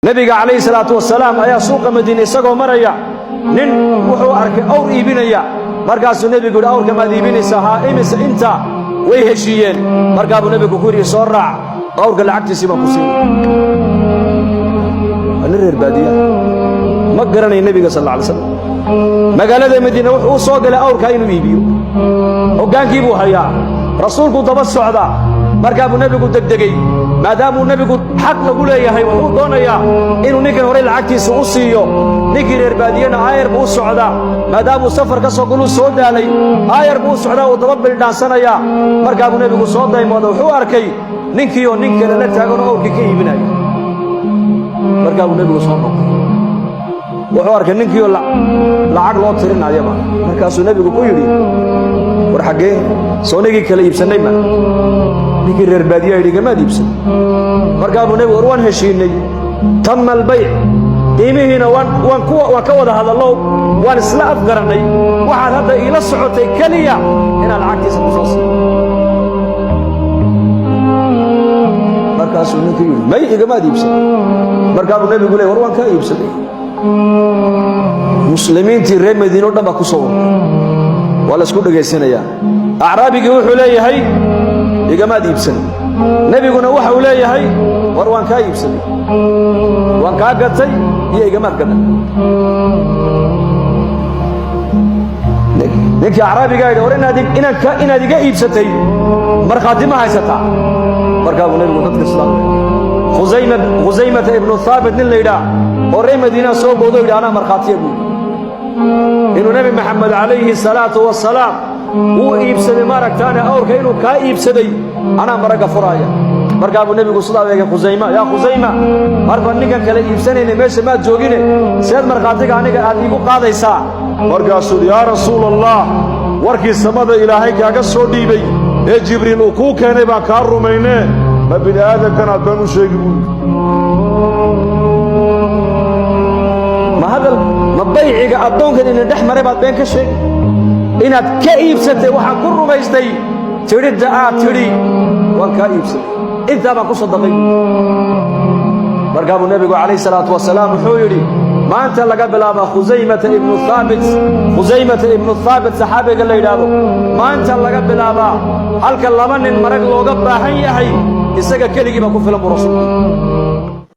nabiga calayhi salaatu wasalaam ayaa suuqa madiina isagoo maraya nin wuxuu arkay awr iibinaya markaasuu nabigu yidhi awrka maad iibinaysaa haa imise inta way heshiiyeen markaabuu nabigu ku yidhi soo raac awrka lacagtiisii baan ku siiyey waa nin reer baadiya ma garanay nabiga sal alla alay slam magaalada madiina wuxuu u soo galay awrkaa inuu iibiyo hoggaankii buu hayaa rasuulku daba socdaa markaabuu nabigu degdegay maadaamuu nabigu xaq lagu leeyahay wuxuu doonayaa inuu ninkan hore lacagtiisa u siiyo ninkii reer baadiyana aayar buu u socdaa maadaamuu safar ka soo galuu soo daalay aayar buu u socdaa uu daba bildhaansanayaa markaabuu nabigu soo daymooda wuxuu arkay ninkiioo nin kale la taaganoo awrkii ka iibinaya markaabuu nabigu soo noqday wuxuu arkay ninkiioo lacag loo tirinayaba markaasuu nabigu ku yidhi war xaggee soonigii kala iibsannay ma ninkii reer baadiya yidhi gamaad iibsan markaabuu nebigu war waan heshiinay tamma albayc qiimihiina waan ka wada hadallo waan isla afgarannay waxaad hadda iila socotay keliya inaan lacagtiisa ku soo siiyo markaasuu ninkii yidhi may igamaad iibsan markaabuu nebigu leey war waan kaa iibsanay muslimiintii reer madiina o dhan baa ku soo urtay waa la isku dhegaysanayaa acraabigii wuxuu leeyahay igamaad iibsanay nebiguna waxa uu leeyahay war waan kaa iibsanay waan kaa gatay iyo igamaad gadan ninkii acraabigaa yidhi war inaad iga iibsatay markhaati ma haysataa markaabuu nebigu dadka islaamay khusaymata ibnu haabit nin la yidhaah oo reer madiinaa soo boodo yidhi anaa markhaatiya buu inuu nebi maxamed calayhi salaatu wasalaam wuu iibsaday maaragtaane awrka inuu kaa iibsaday anaa maragga furaaya markaabuu nebigu sidaa eegay khusayma yaa khusayma marba ninkan kale iibsanayna meesha maad joogine seed markhaatiga aniga aad iigu qaadaysaa markaasuu yaa rasuul allah warkii samada ilaahay kaaga soo dhiibay ee jibriil uu kuu keenay baan kaa rumaynee ma bini aadamkan aad baan u sheegi buui ma bayciga addoonkan ina dhex maray baad been ka sheegi inaad ka iibsatay waxaan ku rumaystay tidhidda aad tidhi waan kaa iibsatay intaa baan ku sadaqay markaabuu nebigu calayhi salaatu wasalaam wuxuu yidhi maanta laga bilaaba khusaymata ibnu haabit saxaabiga la yidhaahdo maanta laga bilaabaa halka laba nin marag looga baahan yahay isaga keligii baa ku filan buu rasuulku